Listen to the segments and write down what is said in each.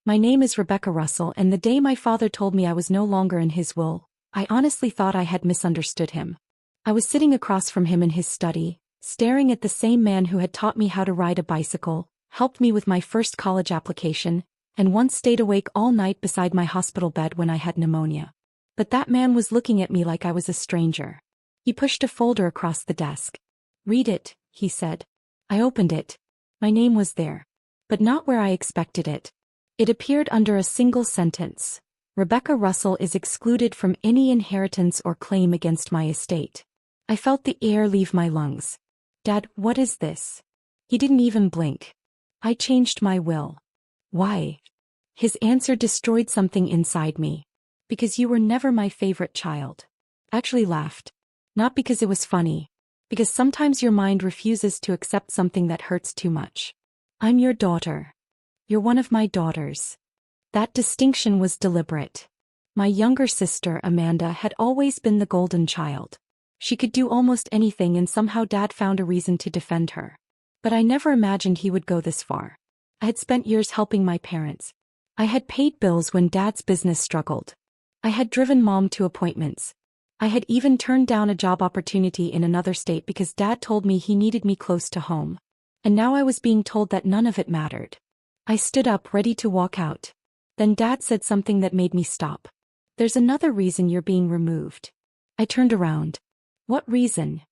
My name is Rebecca Russell, and the day my father told me I was no longer in his will, I honestly thought I had misunderstood him. I was sitting across from him in his study, staring at the same man who had taught me how to ride a bicycle, helped me with my first college application, and once stayed awake all night beside my hospital bed when I had pneumonia. But that man was looking at me like I was a stranger. He pushed a folder across the desk. "Read it," he said. I opened it. My name was there. But not where I expected it. It appeared under a single sentence. Rebecca Russell is excluded from any inheritance or claim against my estate. I felt the air leave my lungs. "Dad, what is this?" He didn't even blink. "I changed my will." "Why?" His answer destroyed something inside me. "Because you were never my favorite child." I actually laughed. Not because it was funny. Because sometimes your mind refuses to accept something that hurts too much. "I'm your daughter. You're one of my daughters." That distinction was deliberate. My younger sister, Amanda, had always been the golden child. She could do almost anything, and somehow Dad found a reason to defend her. But I never imagined he would go this far. I had spent years helping my parents. I had paid bills when Dad's business struggled. I had driven Mom to appointments. I had even turned down a job opportunity in another state because Dad told me he needed me close to home. And now I was being told that none of it mattered. I stood up, ready to walk out. Then Dad said something that made me stop. "There's another reason you're being removed." I turned around. "What reason?"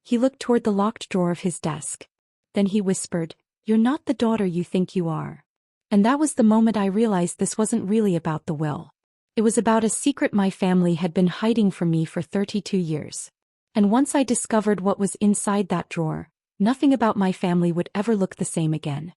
He looked toward the locked drawer of his desk. Then he whispered, "You're not the daughter you think you are." And that was the moment I realized this wasn't really about the will. It was about a secret my family had been hiding from me for 32 years. And once I discovered what was inside that drawer, nothing about my family would ever look the same again.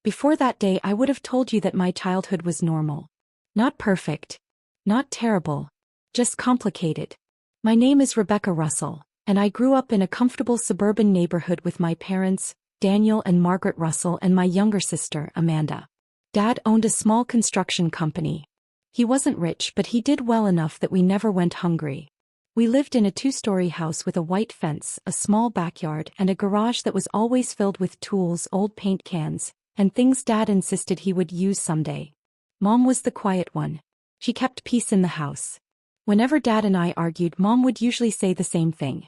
Before that day, I would have told you that my childhood was normal. Not perfect. Not terrible. Just complicated. My name is Rebecca Russell, and I grew up in a comfortable suburban neighborhood with my parents, Daniel and Margaret Russell, and my younger sister, Amanda. Dad owned a small construction company. He wasn't rich, but he did well enough that we never went hungry. We lived in a 2-story house with a white fence, a small backyard, and a garage that was always filled with tools, old paint cans, and things Dad insisted he would use someday. Mom was the quiet one. She kept peace in the house. Whenever Dad and I argued, Mom would usually say the same thing.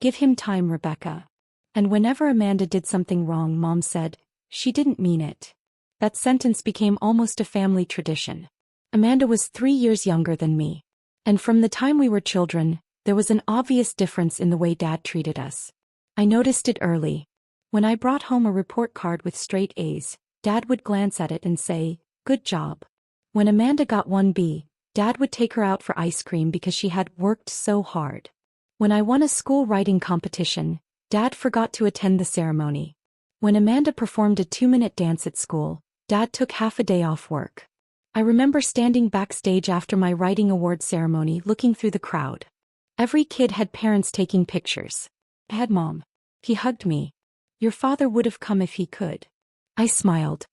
"Give him time, Rebecca." And whenever Amanda did something wrong, Mom said, "She didn't mean it." That sentence became almost a family tradition. Amanda was 3 years younger than me. And from the time we were children, there was an obvious difference in the way Dad treated us. I noticed it early. When I brought home a report card with straight A's, Dad would glance at it and say, "Good job." When Amanda got 1 B, Dad would take her out for ice cream because she had worked so hard. When I won a school writing competition, Dad forgot to attend the ceremony. When Amanda performed a 2-minute dance at school, Dad took half a day off work. I remember standing backstage after my writing award ceremony, looking through the crowd. Every kid had parents taking pictures. I had Mom. He hugged me. "Your father would have come if he could." I smiled.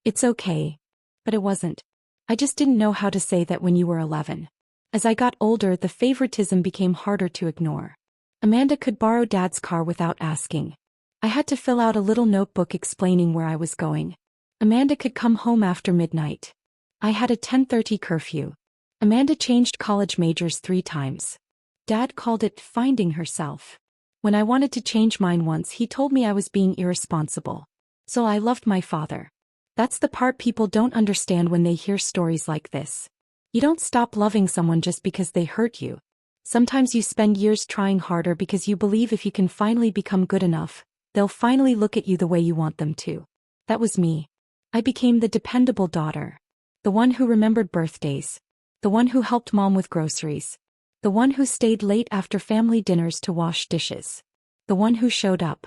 "It's okay." But it wasn't. I just didn't know how to say that when you were 11. As I got older, the favoritism became harder to ignore. Amanda could borrow Dad's car without asking. I had to fill out a little notebook explaining where I was going. Amanda could come home after midnight. I had a 10:30 curfew. Amanda changed college majors 3 times. Dad called it finding herself. When I wanted to change mine once, he told me I was being irresponsible. So I loved my father. That's the part people don't understand when they hear stories like this. You don't stop loving someone just because they hurt you. Sometimes you spend years trying harder because you believe if you can finally become good enough, they'll finally look at you the way you want them to. That was me. I became the dependable daughter. The one who remembered birthdays. The one who helped Mom with groceries. The one who stayed late after family dinners to wash dishes. The one who showed up.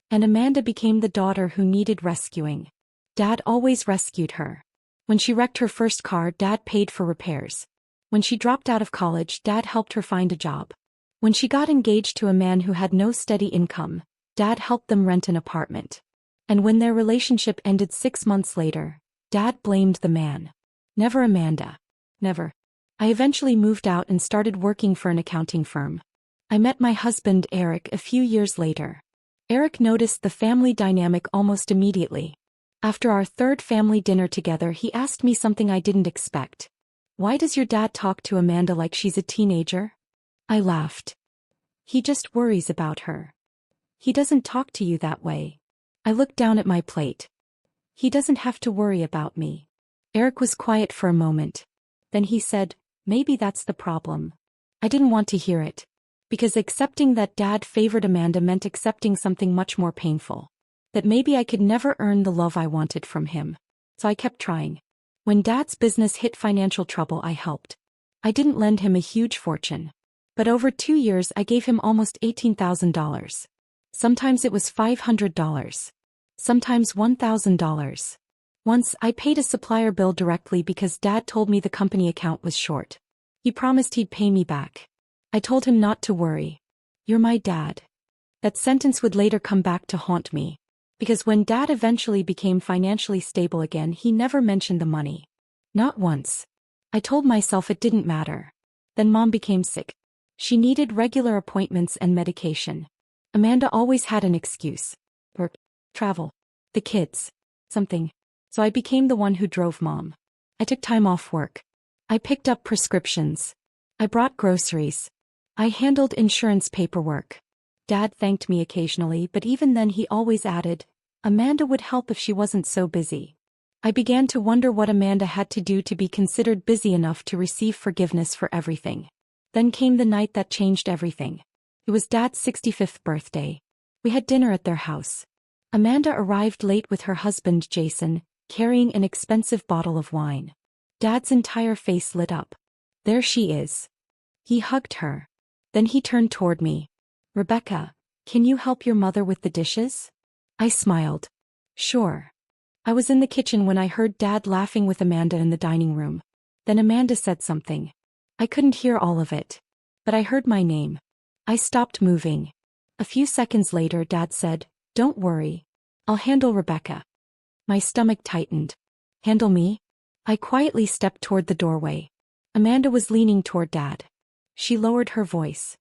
And Amanda became the daughter who needed rescuing. Dad always rescued her. When she wrecked her first car, Dad paid for repairs. When she dropped out of college, Dad helped her find a job. When she got engaged to a man who had no steady income, Dad helped them rent an apartment. And when their relationship ended 6 months later, Dad blamed the man. Never Amanda. Never. I eventually moved out and started working for an accounting firm. I met my husband, Eric, a few years later. Eric noticed the family dynamic almost immediately. After our third family dinner together, he asked me something I didn't expect. Why does your dad talk to Amanda like she's a teenager? I laughed. He just worries about her. He doesn't talk to you that way. I looked down at my plate. He doesn't have to worry about me. Eric was quiet for a moment. Then he said, maybe that's the problem. I didn't want to hear it. Because accepting that Dad favored Amanda meant accepting something much more painful. That maybe I could never earn the love I wanted from him. So I kept trying. When Dad's business hit financial trouble, I helped. I didn't lend him a huge fortune. But over 2 years I gave him almost $18,000. Sometimes it was $500. Sometimes $1,000. Once I paid a supplier bill directly because Dad told me the company account was short. He promised he'd pay me back. I told him not to worry. You're my dad. That sentence would later come back to haunt me. Because when Dad eventually became financially stable again, he never mentioned the money. Not once. I told myself it didn't matter. Then Mom became sick. She needed regular appointments and medication. Amanda always had an excuse. Work, travel, the kids, something. So I became the one who drove Mom. I took time off work. I picked up prescriptions. I brought groceries. I handled insurance paperwork. Dad thanked me occasionally, but even then he always added, Amanda would help if she wasn't so busy. I began to wonder what Amanda had to do to be considered busy enough to receive forgiveness for everything. Then came the night that changed everything. It was Dad's 65th birthday. We had dinner at their house. Amanda arrived late with her husband Jason, carrying an expensive bottle of wine. Dad's entire face lit up. There she is. He hugged her. Then he turned toward me. Rebecca, can you help your mother with the dishes? I smiled. Sure. I was in the kitchen when I heard Dad laughing with Amanda in the dining room. Then Amanda said something. I couldn't hear all of it. But I heard my name. I stopped moving. A few seconds later Dad said, don't worry. I'll handle Rebecca. My stomach tightened. Handle me? I quietly stepped toward the doorway. Amanda was leaning toward Dad. She lowered her voice.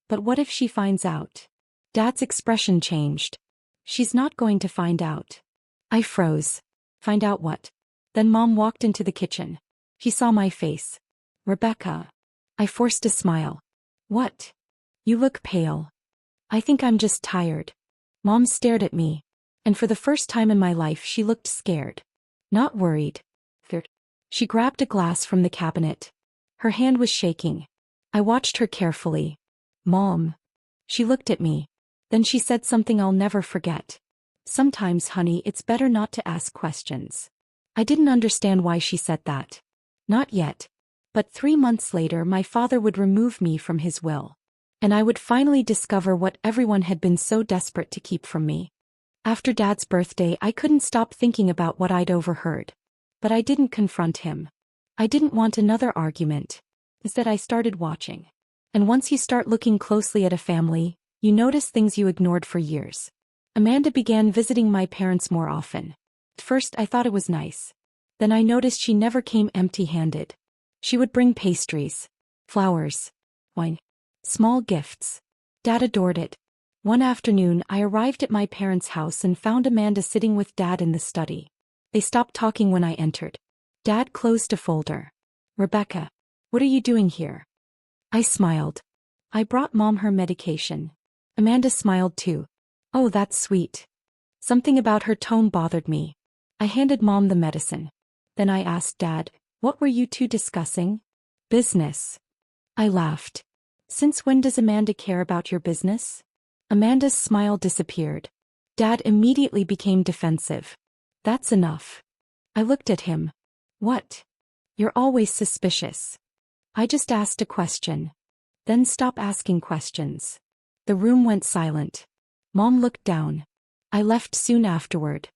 But what if she finds out? Dad's expression changed. She's not going to find out. I froze. Find out what? Then Mom walked into the kitchen. She saw my face. Rebecca. I forced a smile. What? You look pale. I think I'm just tired. Mom stared at me. And for the first time in my life she looked scared. Not worried. She grabbed a glass from the cabinet. Her hand was shaking. I watched her carefully. Mom. She looked at me. Then she said something I'll never forget. Sometimes, honey, it's better not to ask questions. I didn't understand why she said that. Not yet. But 3 months later my father would remove me from his will. And I would finally discover what everyone had been so desperate to keep from me. After Dad's birthday I couldn't stop thinking about what I'd overheard. But I didn't confront him. I didn't want another argument. Instead I started watching. And once you start looking closely at a family, you notice things you ignored for years. Amanda began visiting my parents more often. At first I thought it was nice. Then I noticed she never came empty-handed. She would bring pastries, flowers, wine, small gifts. Dad adored it. One afternoon I arrived at my parents' house and found Amanda sitting with Dad in the study. They stopped talking when I entered. Dad closed a folder. Rebecca, what are you doing here? I smiled. I brought Mom her medication. Amanda smiled too. Oh, that's sweet. Something about her tone bothered me. I handed Mom the medicine. Then I asked Dad, what were you two discussing? Business. I laughed. Since when does Amanda care about your business? Amanda's smile disappeared. Dad immediately became defensive. That's enough. I looked at him. What? You're always suspicious. I just asked a question. Then stop asking questions. The room went silent. Mom looked down. I left soon afterward.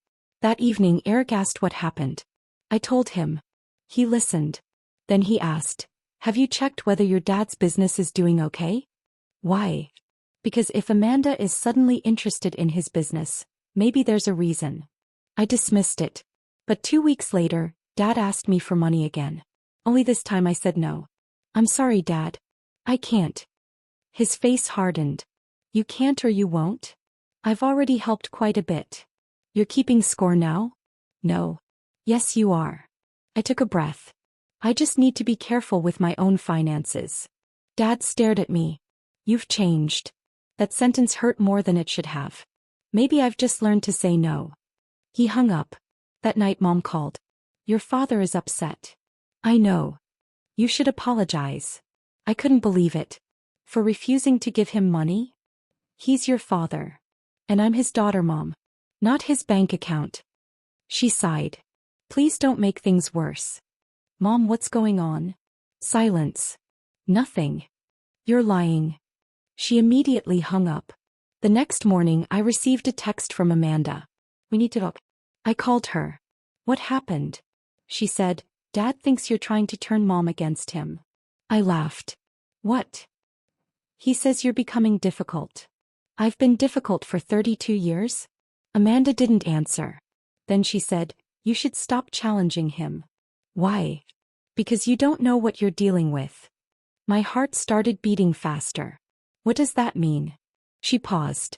That evening Eric asked what happened. I told him. He listened. Then he asked, have you checked whether your dad's business is doing okay? Why? Because if Amanda is suddenly interested in his business, maybe there's a reason. I dismissed it. But 2 weeks later, Dad asked me for money again. Only this time I said no. I'm sorry, Dad. I can't. His face hardened. You can't or you won't? I've already helped quite a bit. You're keeping score now? No. Yes, you are. I took a breath. I just need to be careful with my own finances. Dad stared at me. You've changed. That sentence hurt more than it should have. Maybe I've just learned to say no. He hung up. That night Mom called. Your father is upset. I know. You should apologize. I couldn't believe it. For refusing to give him money? He's your father. And I'm his daughter, Mom. Not his bank account. She sighed. Please don't make things worse. Mom, what's going on? Silence. Nothing. You're lying. She immediately hung up. The next morning I received a text from Amanda. We need to talk. I called her. What happened? She said, Dad thinks you're trying to turn Mom against him. I laughed. What? He says you're becoming difficult. I've been difficult for 32 years? Amanda didn't answer. Then she said, you should stop challenging him. Why? Because you don't know what you're dealing with. My heart started beating faster. What does that mean? She paused.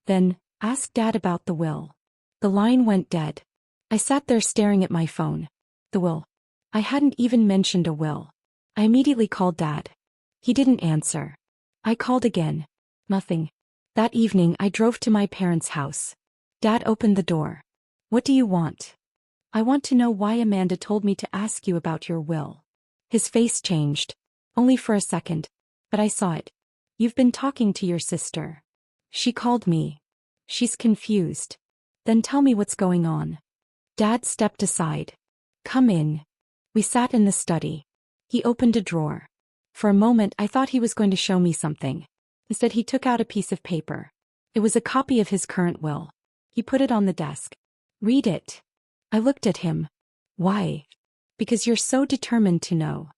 Then, ask Dad about the will. The line went dead. I sat there staring at my phone. The will. I hadn't even mentioned a will. I immediately called Dad. He didn't answer. I called again. Nothing. That evening I drove to my parents' house. Dad opened the door. What do you want? I want to know why Amanda told me to ask you about your will. His face changed. Only for a second. But I saw it. You've been talking to your sister. She called me. She's confused. Then tell me what's going on. Dad stepped aside. Come in. We sat in the study. He opened a drawer. For a moment I thought he was going to show me something. Instead he took out a piece of paper. It was a copy of his current will. He put it on the desk. Read it. I looked at him. Why? Because you're so determined to know.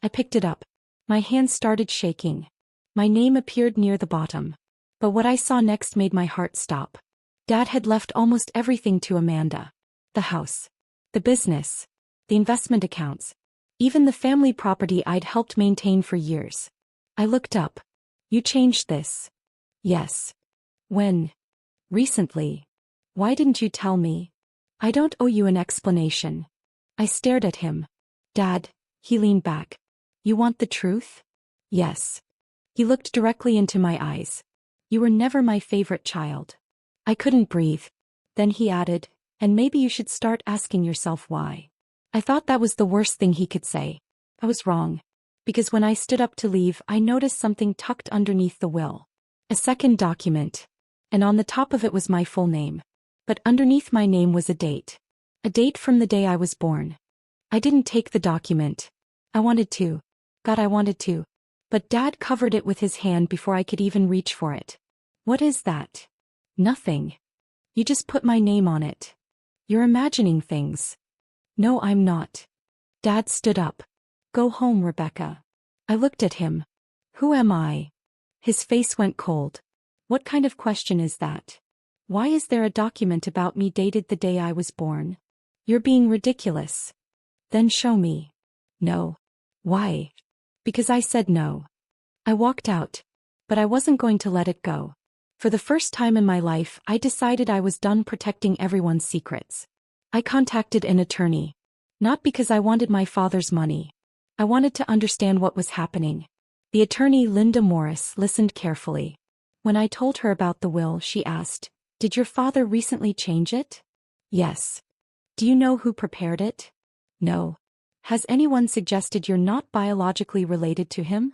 I picked it up. My hands started shaking. My name appeared near the bottom. But what I saw next made my heart stop. Dad had left almost everything to Amanda. The house. The business. The investment accounts. Even the family property I'd helped maintain for years. I looked up. You changed this. Yes. When? Recently. Why didn't you tell me? I don't owe you an explanation. I stared at him. Dad, he leaned back. You want the truth? Yes. He looked directly into my eyes. You were never my favorite child. I couldn't breathe. Then he added, and maybe you should start asking yourself why. I thought that was the worst thing he could say. I was wrong. Because when I stood up to leave, I noticed something tucked underneath the will. A second document. And on the top of it was my full name. But underneath my name was a date. A date from the day I was born. I didn't take the document. I wanted to. God, I wanted to. But Dad covered it with his hand before I could even reach for it. What is that? Nothing. You just put my name on it. You're imagining things. No, I'm not. Dad stood up. Go home, Rebecca. I looked at him. Who am I? His face went cold. What kind of question is that? Why is there a document about me dated the day I was born? You're being ridiculous. Then show me. No. Why? Because I said no. I walked out. But I wasn't going to let it go. For the first time in my life, I decided I was done protecting everyone's secrets. I contacted an attorney. Not because I wanted my father's money. I wanted to understand what was happening. The attorney, Linda Morris, listened carefully. When I told her about the will, she asked, did your father recently change it? Yes. Do you know who prepared it? No. Has anyone suggested you're not biologically related to him?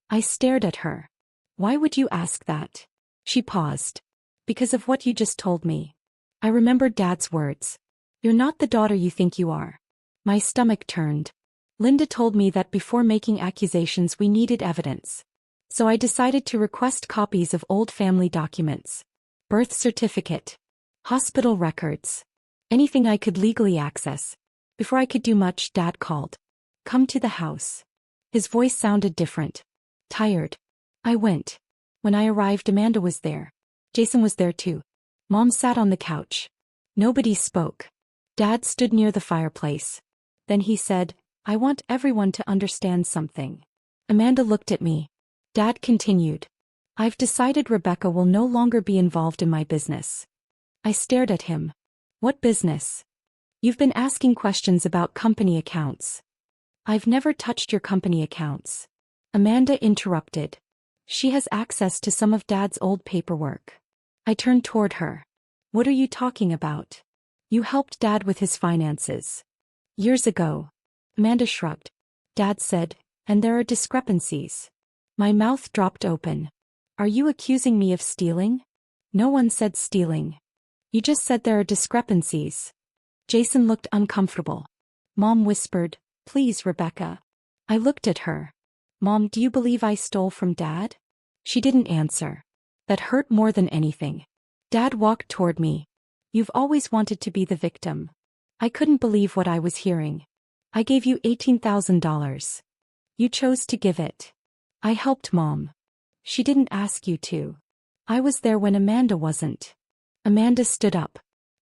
I stared at her. Why would you ask that? She paused. Because of what you just told me. I remembered Dad's words. You're not the daughter you think you are. My stomach turned. Linda told me that before making accusations we needed evidence. So I decided to request copies of old family documents. Birth certificate. Hospital records. Anything I could legally access. Before I could do much, Dad called. Come to the house. His voice sounded different. Tired. I went. When I arrived, Amanda was there. Jason was there too. Mom sat on the couch. Nobody spoke. Dad stood near the fireplace. Then he said, I want everyone to understand something. Amanda looked at me. Dad continued. I've decided Rebecca will no longer be involved in my business. I stared at him. What business? You've been asking questions about company accounts. I've never touched your company accounts. Amanda interrupted. She has access to some of Dad's old paperwork. I turned toward her. What are you talking about? You helped Dad with his finances. Years ago. Amanda shrugged. Dad said, and there are discrepancies. My mouth dropped open. Are you accusing me of stealing? No one said stealing. You just said there are discrepancies. Jason looked uncomfortable. Mom whispered, please, Rebecca. I looked at her. Mom, do you believe I stole from Dad? She didn't answer. That hurt more than anything. Dad walked toward me. You've always wanted to be the victim. I couldn't believe what I was hearing. I gave you $18,000. You chose to give it. I helped Mom. She didn't ask you to. I was there when Amanda wasn't. Amanda stood up.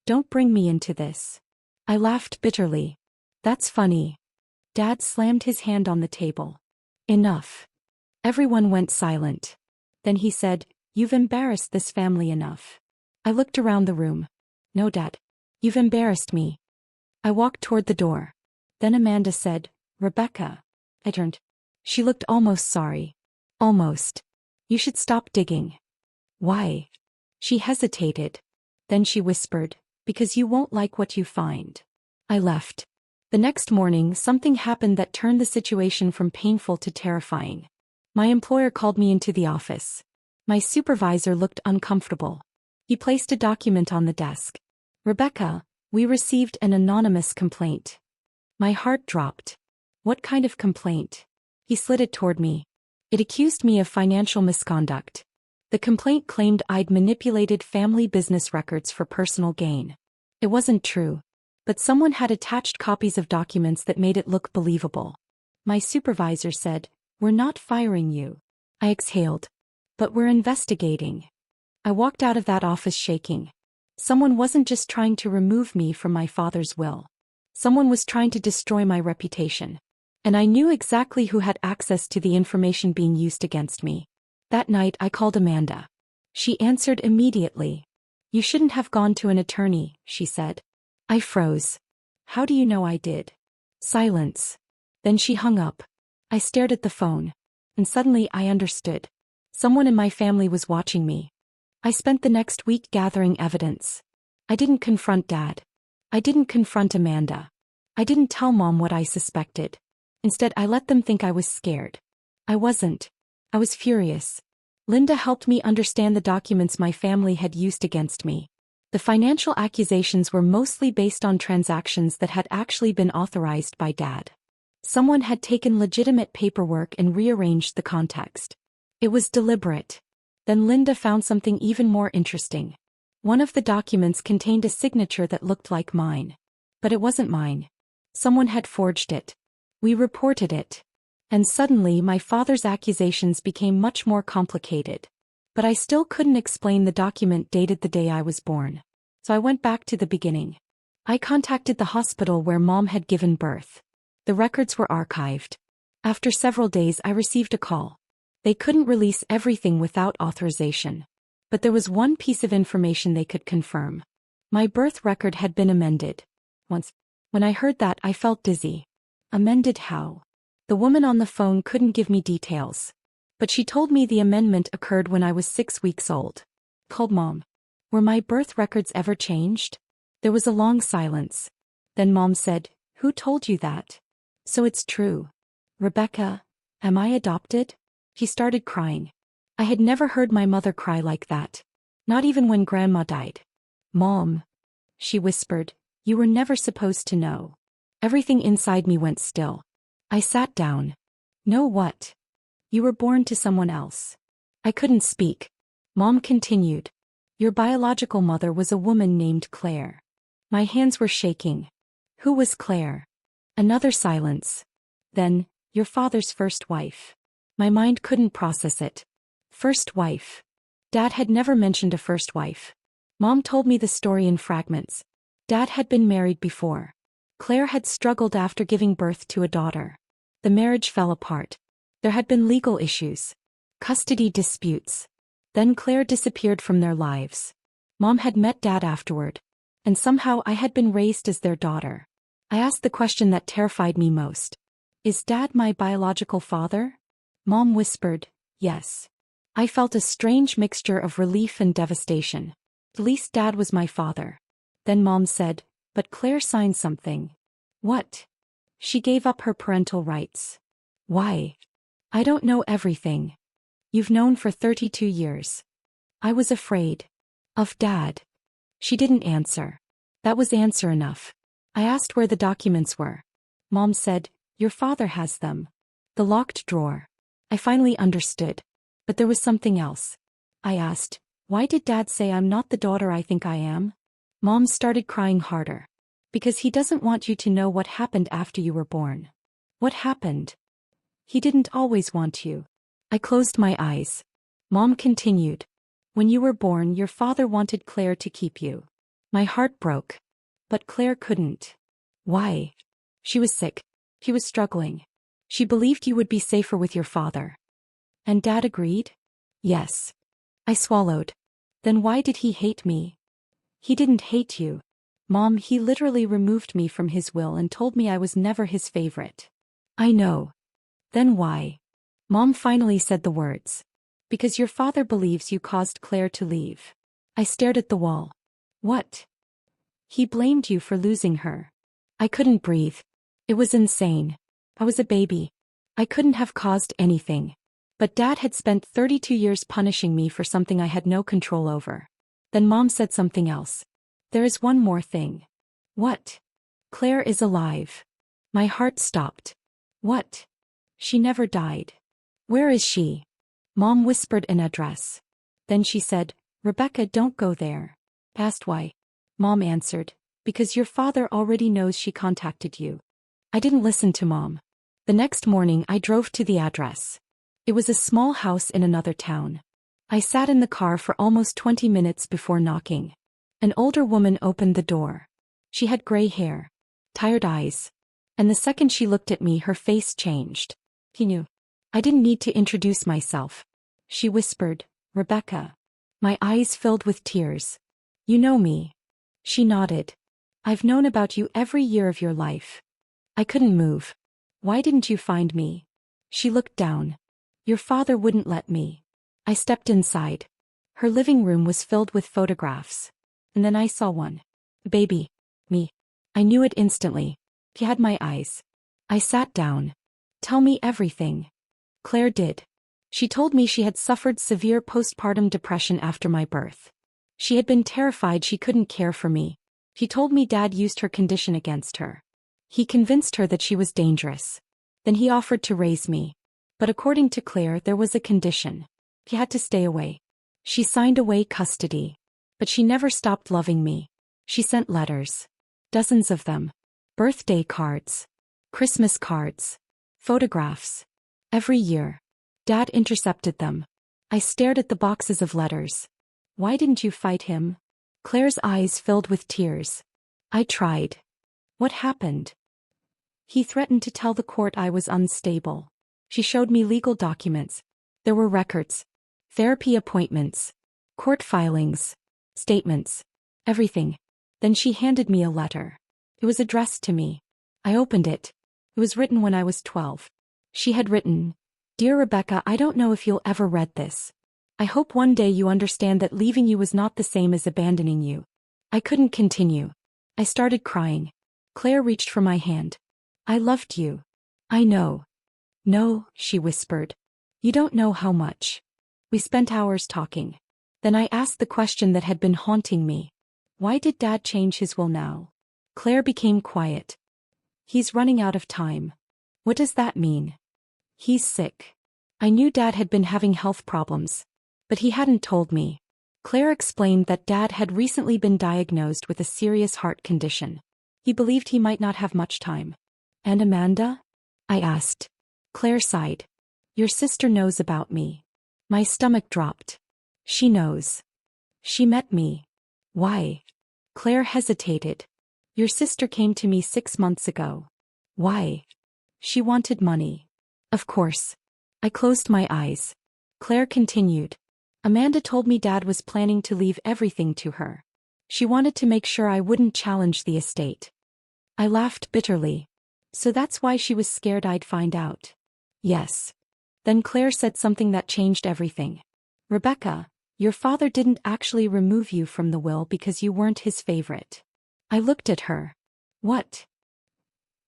Don't bring me into this. I laughed bitterly. That's funny. Dad slammed his hand on the table. Enough. Everyone went silent. Then he said, you've embarrassed this family enough. I looked around the room. No, Dad. You've embarrassed me. I walked toward the door. Then Amanda said, Rebecca. I turned. She looked almost sorry. Almost. You should stop digging. Why? She hesitated. Then she whispered, because you won't like what you find. I left. The next morning, something happened that turned the situation from painful to terrifying. My employer called me into the office. My supervisor looked uncomfortable. He placed a document on the desk. Rebecca, we received an anonymous complaint. My heart dropped. What kind of complaint? He slid it toward me. It accused me of financial misconduct. The complaint claimed I'd manipulated family business records for personal gain. It wasn't true. But someone had attached copies of documents that made it look believable. My supervisor said, we're not firing you. I exhaled. But we're investigating. I walked out of that office shaking. Someone wasn't just trying to remove me from my father's will. Someone was trying to destroy my reputation. And I knew exactly who had access to the information being used against me. That night I called Amanda. She answered immediately. You shouldn't have gone to an attorney, she said. I froze. How do you know I did? Silence. Then she hung up. I stared at the phone. And suddenly I understood. Someone in my family was watching me. I spent the next week gathering evidence. I didn't confront Dad. I didn't confront Amanda. I didn't tell Mom what I suspected. Instead, I let them think I was scared. I wasn't. I was furious. Linda helped me understand the documents my family had used against me. The financial accusations were mostly based on transactions that had actually been authorized by Dad. Someone had taken legitimate paperwork and rearranged the context. It was deliberate. Then Linda found something even more interesting. One of the documents contained a signature that looked like mine. But it wasn't mine. Someone had forged it. We reported it. And suddenly my father's accusations became much more complicated. But I still couldn't explain the document dated the day I was born. So I went back to the beginning. I contacted the hospital where Mom had given birth. The records were archived. After several days I received a call. They couldn't release everything without authorization. But there was one piece of information they could confirm. My birth record had been amended. Once. When I heard that I felt dizzy. Amended how? The woman on the phone couldn't give me details. But she told me the amendment occurred when I was 6 weeks old. Called Mom. Were my birth records ever changed? There was a long silence. Then Mom said, who told you that? So it's true. Rebecca, am I adopted? She started crying. I had never heard my mother cry like that. Not even when Grandma died. Mom, she whispered, you were never supposed to know. Everything inside me went still. I sat down. No, what? You were born to someone else. I couldn't speak. Mom continued. Your biological mother was a woman named Claire. My hands were shaking. Who was Claire? Another silence. Then, your father's first wife. My mind couldn't process it. First wife. Dad had never mentioned a first wife. Mom told me the story in fragments. Dad had been married before. Claire had struggled after giving birth to a daughter. The marriage fell apart. There had been legal issues. Custody disputes. Then Claire disappeared from their lives. Mom had met Dad afterward. And somehow I had been raised as their daughter. I asked the question that terrified me most. Is Dad my biological father? Mom whispered, yes. I felt a strange mixture of relief and devastation. At least Dad was my father. Then Mom said, but Claire signed something. What? She gave up her parental rights. Why? I don't know everything. You've known for 32 years. I was afraid. Of Dad. She didn't answer. That was answer enough. I asked where the documents were. Mom said, your father has them. The locked drawer. I finally understood. But there was something else. I asked, why did Dad say I'm not the daughter I think I am? Mom started crying harder. Because he doesn't want you to know what happened after you were born. What happened? He didn't always want you. I closed my eyes. Mom continued. When you were born, your father wanted Claire to keep you. My heart broke. But Claire couldn't. Why? She was sick. He was struggling. She believed you would be safer with your father. And Dad agreed? Yes. I swallowed. Then why did he hate me? He didn't hate you. Mom, he literally removed me from his will and told me I was never his favorite. I know. Then why? Mom finally said the words. Because your father believes you caused Claire to leave. I stared at the wall. What? He blamed you for losing her. I couldn't breathe. It was insane. I was a baby. I couldn't have caused anything. But Dad had spent 32 years punishing me for something I had no control over. Then Mom said something else. There is one more thing. What? Claire is alive. My heart stopped. What? She never died. Where is she? Mom whispered an address. Then she said, Rebecca, don't go there. Asked why. Mom answered, because your father already knows she contacted you. I didn't listen to Mom. The next morning I drove to the address. It was a small house in another town. I sat in the car for almost 20 minutes before knocking. An older woman opened the door. She had gray hair, tired eyes. And the second she looked at me, her face changed. He knew. I didn't need to introduce myself. She whispered, Rebecca. My eyes filled with tears. You know me. She nodded. I've known about you every year of your life. I couldn't move. Why didn't you find me? She looked down. Your father wouldn't let me. I stepped inside. Her living room was filled with photographs. And then I saw one. Baby. Me. I knew it instantly. He had my eyes. I sat down. Tell me everything. Claire did. She told me she had suffered severe postpartum depression after my birth. She had been terrified she couldn't care for me. She told me Dad used her condition against her. He convinced her that she was dangerous. Then he offered to raise me. But according to Claire, there was a condition. He had to stay away. She signed away custody. But she never stopped loving me. She sent letters. Dozens of them. Birthday cards. Christmas cards. Photographs. Every year. Dad intercepted them. I stared at the boxes of letters. Why didn't you fight him? Claire's eyes filled with tears. I tried. What happened? He threatened to tell the court I was unstable. She showed me legal documents. There were records. Therapy appointments. Court filings. Statements. Everything. Then she handed me a letter. It was addressed to me. I opened it. It was written when I was 12. She had written, Dear Rebecca, I don't know if you'll ever read this. I hope one day you understand that leaving you was not the same as abandoning you. I couldn't continue. I started crying. Claire reached for my hand. I loved you. I know. No, she whispered. You don't know how much. We spent hours talking. Then I asked the question that had been haunting me. Why did Dad change his will now? Claire became quiet. He's running out of time. What does that mean? He's sick. I knew Dad had been having health problems. But he hadn't told me. Claire explained that Dad had recently been diagnosed with a serious heart condition. He believed he might not have much time. And Amanda? I asked. Claire sighed. Your sister knows about me. My stomach dropped. She knows. She met me. Why? Claire hesitated. Your sister came to me 6 months ago. Why? She wanted money. Of course. I closed my eyes. Claire continued. Amanda told me Dad was planning to leave everything to her. She wanted to make sure I wouldn't challenge the estate. I laughed bitterly. So that's why she was scared I'd find out. Yes. Then Claire said something that changed everything. Rebecca, your father didn't actually remove you from the will because you weren't his favorite. I looked at her. What?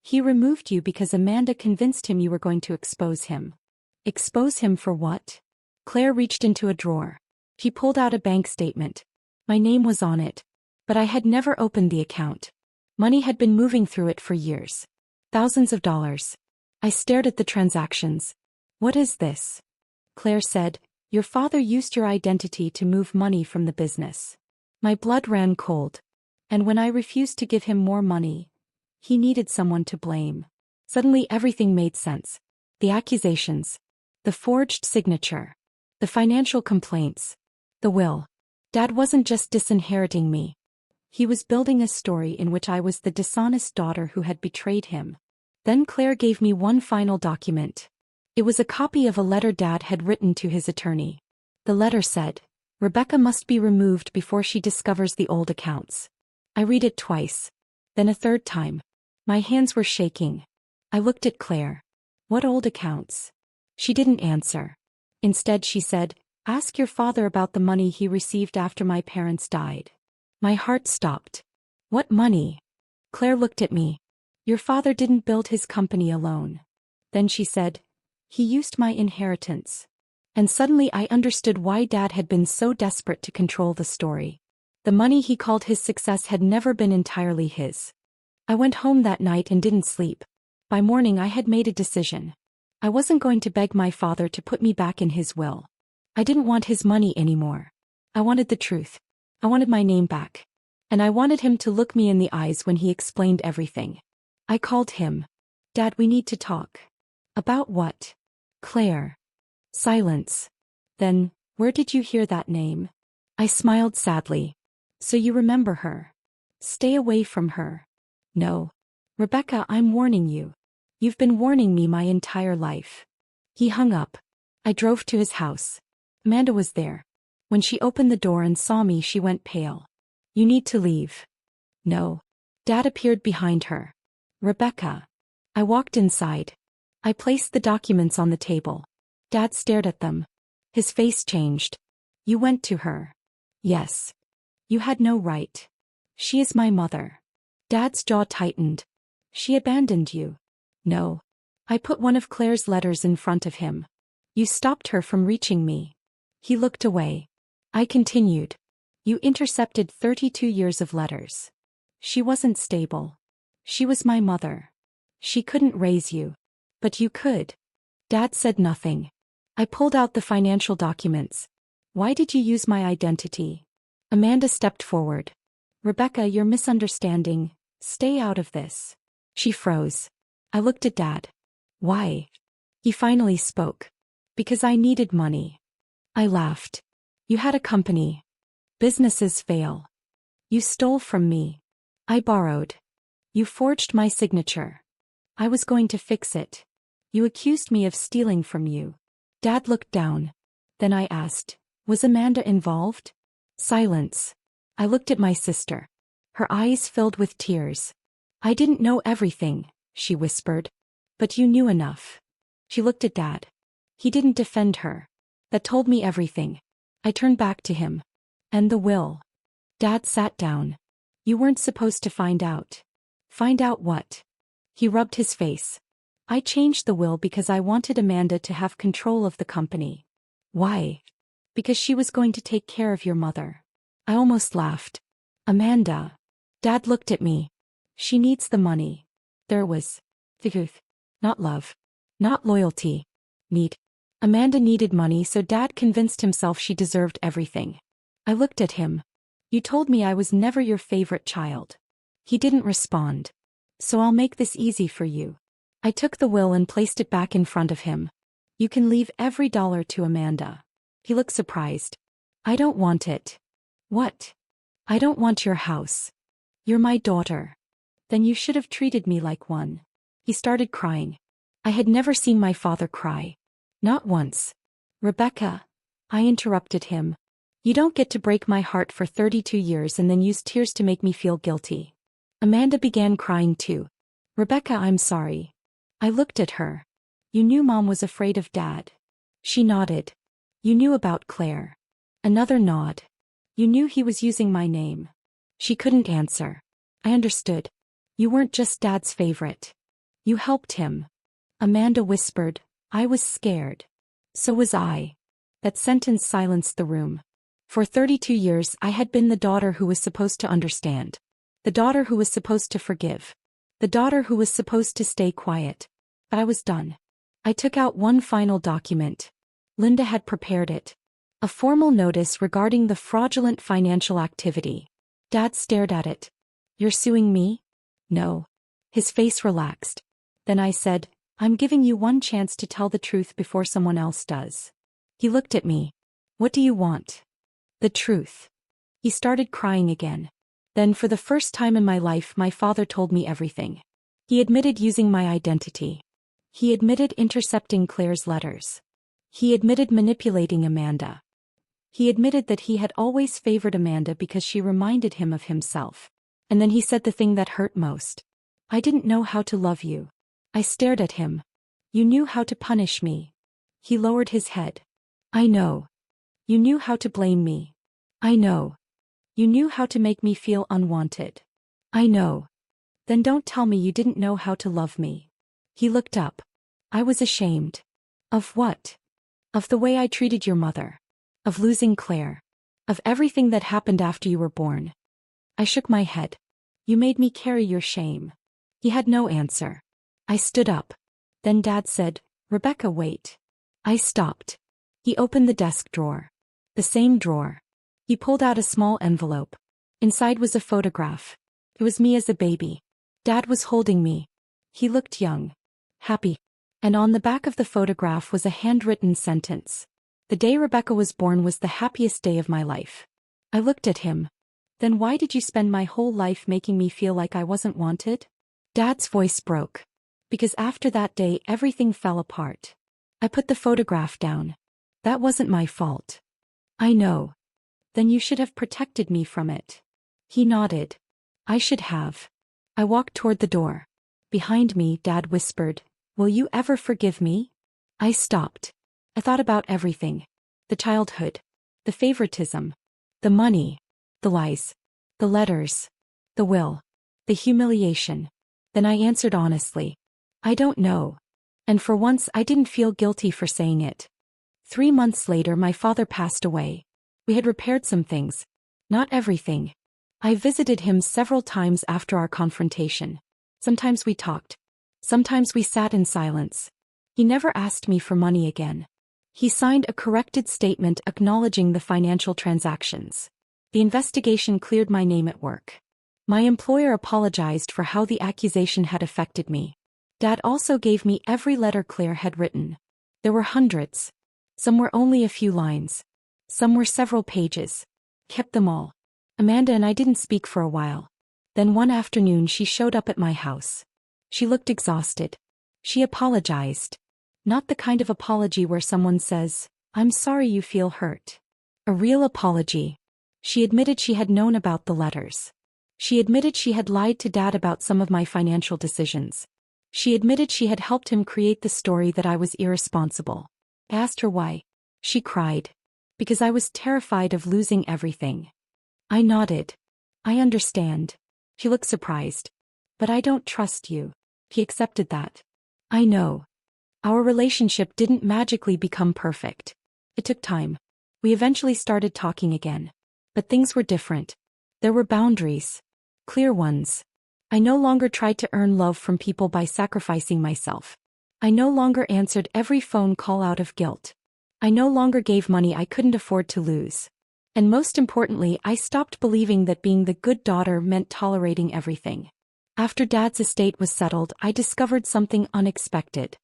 He removed you because Amanda convinced him you were going to expose him. Expose him for what? Claire reached into a drawer. She pulled out a bank statement. My name was on it. But I had never opened the account. Money had been moving through it for years. Thousands of dollars. I stared at the transactions. What is this? Claire said, your father used your identity to move money from the business. My blood ran cold. And when I refused to give him more money, he needed someone to blame. Suddenly everything made sense. The accusations. The forged signature. The financial complaints. The will. Dad wasn't just disinheriting me. He was building a story in which I was the dishonest daughter who had betrayed him. Then Claire gave me one final document. It was a copy of a letter Dad had written to his attorney. The letter said, Rebecca must be removed before she discovers the old accounts. I read it twice. Then a third time. My hands were shaking. I looked at Claire. What old accounts? She didn't answer. Instead she said, ask your father about the money he received after my parents died. My heart stopped. What money? Claire looked at me. Your father didn't build his company alone. Then she said, he used my inheritance. And suddenly I understood why Dad had been so desperate to control the story. The money he called his success had never been entirely his. I went home that night and didn't sleep. By morning I had made a decision. I wasn't going to beg my father to put me back in his will. I didn't want his money anymore. I wanted the truth. I wanted my name back. And I wanted him to look me in the eyes when he explained everything. I called him. Dad, we need to talk. About what? Claire. Silence. Then, where did you hear that name? I smiled sadly. So you remember her. Stay away from her. No. Rebecca, I'm warning you. You've been warning me my entire life. He hung up. I drove to his house. Amanda was there. When she opened the door and saw me, she went pale. You need to leave. No. Dad appeared behind her. Rebecca. I walked inside. I placed the documents on the table. Dad stared at them. His face changed. You went to her. Yes. You had no right. She is my mother. Dad's jaw tightened. She abandoned you. No. I put one of Claire's letters in front of him. You stopped her from reaching me. He looked away. I continued. You intercepted 32 years of letters. She wasn't stable. She was my mother. She couldn't raise you. But you could. Dad said nothing. I pulled out the financial documents. Why did you use my identity? Amanda stepped forward. Rebecca, you're misunderstanding. Stay out of this. She froze. I looked at Dad. Why? He finally spoke. Because I needed money. I laughed. You had a company. Businesses fail. You stole from me. I borrowed. You forged my signature. I was going to fix it. You accused me of stealing from you. Dad looked down. Then I asked, was Amanda involved? Silence. I looked at my sister. Her eyes filled with tears. I didn't know everything, she whispered. But you knew enough. She looked at Dad. He didn't defend her. That told me everything. I turned back to him. And the will. Dad sat down. You weren't supposed to find out. Find out what? He rubbed his face. I changed the will because I wanted Amanda to have control of the company. Why? Because she was going to take care of your mother. I almost laughed. Amanda. Dad looked at me. She needs the money. There was truth, not love, not loyalty. Need. Amanda needed money, so Dad convinced himself she deserved everything. I looked at him. You told me I was never your favorite child. He didn't respond. So I'll make this easy for you. I took the will and placed it back in front of him. You can leave every dollar to Amanda. He looked surprised. I don't want it. What? I don't want your house. You're my daughter. Then you should have treated me like one. He started crying. I had never seen my father cry. Not once. Rebecca. I interrupted him. You don't get to break my heart for 32 years and then use tears to make me feel guilty. Amanda began crying too. Rebecca, I'm sorry. I looked at her. You knew Mom was afraid of Dad. She nodded. You knew about Claire. Another nod. You knew he was using my name. She couldn't answer. I understood. You weren't just Dad's favorite. You helped him. Amanda whispered. I was scared. So was I. That sentence silenced the room. For 32 years I had been the daughter who was supposed to understand. The daughter who was supposed to forgive. The daughter who was supposed to stay quiet. But I was done. I took out one final document. Linda had prepared it. A formal notice regarding the fraudulent financial activity. Dad stared at it. You're suing me? No. His face relaxed. Then I said, I'm giving you one chance to tell the truth before someone else does. He looked at me. What do you want? The truth. He started crying again. Then for the first time in my life my father told me everything. He admitted using my identity. He admitted intercepting Claire's letters. He admitted manipulating Amanda. He admitted that he had always favored Amanda because she reminded him of himself. And then he said the thing that hurt most. I didn't know how to love you. I stared at him. You knew how to punish me. He lowered his head. I know. You knew how to blame me. I know. You knew how to make me feel unwanted. I know. Then don't tell me you didn't know how to love me. He looked up. I was ashamed. Of what? Of the way I treated your mother. Of losing Claire. Of everything that happened after you were born. I shook my head. You made me carry your shame. He had no answer. I stood up. Then Dad said, Rebecca, wait. I stopped. He opened the desk drawer. The same drawer. He pulled out a small envelope. Inside was a photograph. It was me as a baby. Dad was holding me. He looked young. Happy. And on the back of the photograph was a handwritten sentence. The day Rebecca was born was the happiest day of my life. I looked at him. Then why did you spend my whole life making me feel like I wasn't wanted? Dad's voice broke. Because after that day everything fell apart. I put the photograph down. That wasn't my fault. I know. Then you should have protected me from it. He nodded. I should have. I walked toward the door. Behind me, Dad whispered, Will you ever forgive me? I stopped. I thought about everything. The childhood. The favoritism. The money. The lies. The letters. The will. The humiliation. Then I answered honestly. I don't know. And for once I didn't feel guilty for saying it. 3 months later my father passed away. We had repaired some things. Not everything. I visited him several times after our confrontation. Sometimes we talked. Sometimes we sat in silence. He never asked me for money again. He signed a corrected statement acknowledging the financial transactions. The investigation cleared my name at work. My employer apologized for how the accusation had affected me. Dad also gave me every letter Claire had written. There were hundreds. Some were only a few lines. Some were several pages. Kept them all. Amanda and I didn't speak for a while. Then one afternoon she showed up at my house. She looked exhausted. She apologized. Not the kind of apology where someone says, I'm sorry you feel hurt. A real apology. She admitted she had known about the letters. She admitted she had lied to Dad about some of my financial decisions. She admitted she had helped him create the story that I was irresponsible. I asked her why. She cried. Because I was terrified of losing everything. I nodded. I understand. She looked surprised. But I don't trust you. He accepted that. I know. Our relationship didn't magically become perfect. It took time. We eventually started talking again. But things were different. There were boundaries. Clear ones. I no longer tried to earn love from people by sacrificing myself. I no longer answered every phone call out of guilt. I no longer gave money I couldn't afford to lose. And most importantly, I stopped believing that being the good daughter meant tolerating everything. After Dad's estate was settled, I discovered something unexpected.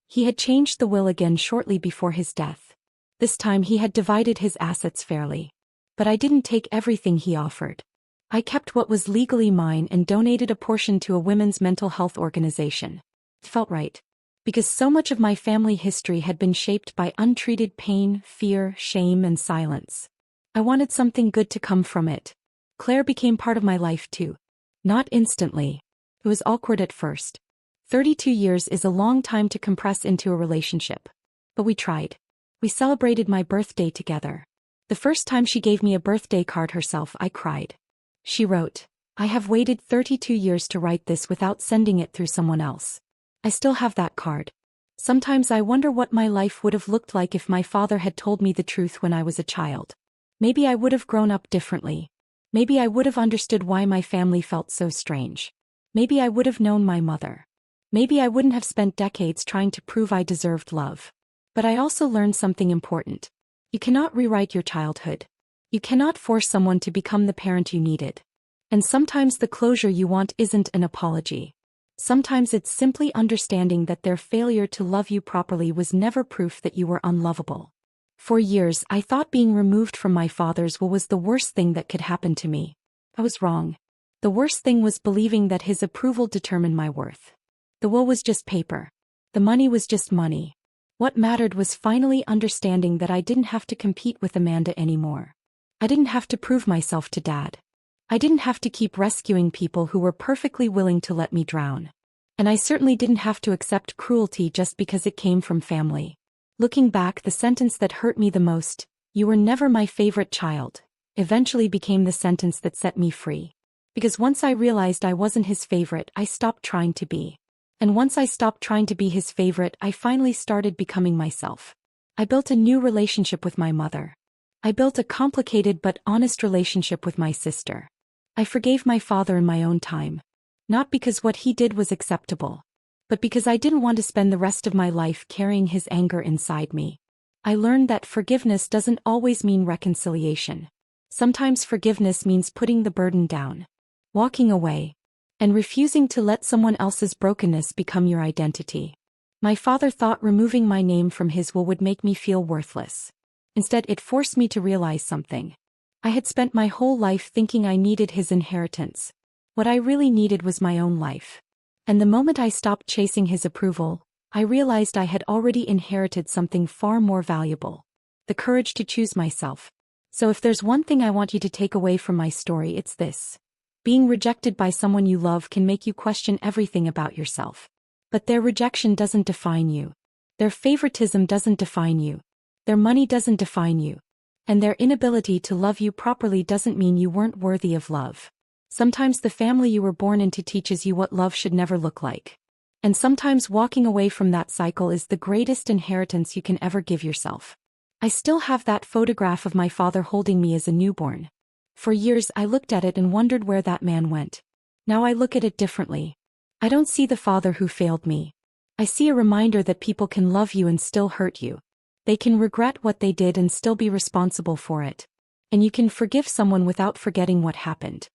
He had changed the will again shortly before his death. This time he had divided his assets fairly. But I didn't take everything he offered. I kept what was legally mine and donated a portion to a women's mental health organization. It felt right. Because so much of my family history had been shaped by untreated pain, fear, shame, and silence. I wanted something good to come from it. Claire became part of my life too. Not instantly. It was awkward at first. 32 years is a long time to compress into a relationship. But we tried. We celebrated my birthday together. The first time she gave me a birthday card herself, I cried. She wrote, "I have waited 32 years to write this without sending it through someone else." I still have that card. Sometimes I wonder what my life would have looked like if my father had told me the truth when I was a child. Maybe I would have grown up differently. Maybe I would have understood why my family felt so strange. Maybe I would have known my mother. Maybe I wouldn't have spent decades trying to prove I deserved love. But I also learned something important. You cannot rewrite your childhood. You cannot force someone to become the parent you needed. And sometimes the closure you want isn't an apology. Sometimes it's simply understanding that their failure to love you properly was never proof that you were unlovable. For years, I thought being removed from my father's will was the worst thing that could happen to me. I was wrong. The worst thing was believing that his approval determined my worth. The will was just paper. The money was just money. What mattered was finally understanding that I didn't have to compete with Amanda anymore. I didn't have to prove myself to Dad. I didn't have to keep rescuing people who were perfectly willing to let me drown. And I certainly didn't have to accept cruelty just because it came from family. Looking back, the sentence that hurt me the most, "You were never my favorite child," eventually became the sentence that set me free. Because once I realized I wasn't his favorite, I stopped trying to be. And once I stopped trying to be his favorite, I finally started becoming myself. I built a new relationship with my mother. I built a complicated but honest relationship with my sister. I forgave my father in my own time. Not because what he did was acceptable, but because I didn't want to spend the rest of my life carrying his anger inside me. I learned that forgiveness doesn't always mean reconciliation. Sometimes forgiveness means putting the burden down, walking away, and refusing to let someone else's brokenness become your identity. My father thought removing my name from his will would make me feel worthless. Instead, it forced me to realize something. I had spent my whole life thinking I needed his inheritance. What I really needed was my own life. And the moment I stopped chasing his approval, I realized I had already inherited something far more valuable: the courage to choose myself. So if there's one thing I want you to take away from my story, it's this. Being rejected by someone you love can make you question everything about yourself. But their rejection doesn't define you. Their favoritism doesn't define you. Their money doesn't define you. And their inability to love you properly doesn't mean you weren't worthy of love. Sometimes the family you were born into teaches you what love should never look like. And sometimes walking away from that cycle is the greatest inheritance you can ever give yourself. I still have that photograph of my father holding me as a newborn. For years I looked at it and wondered where that man went. Now I look at it differently. I don't see the father who failed me. I see a reminder that people can love you and still hurt you. They can regret what they did and still be responsible for it. And you can forgive someone without forgetting what happened.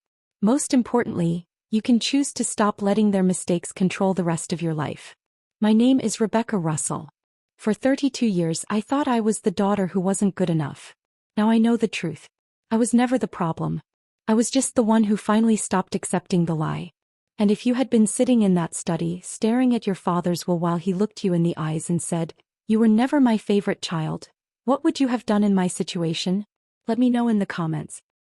Most importantly, you can choose to stop letting their mistakes control the rest of your life. My name is Rebecca Russell. For 32 years I thought I was the daughter who wasn't good enough. Now I know the truth. I was never the problem. I was just the one who finally stopped accepting the lie. And if you had been sitting in that study, staring at your father's will while he looked you in the eyes and said, "You were never my favorite child," what would you have done in my situation? Let me know in the comments.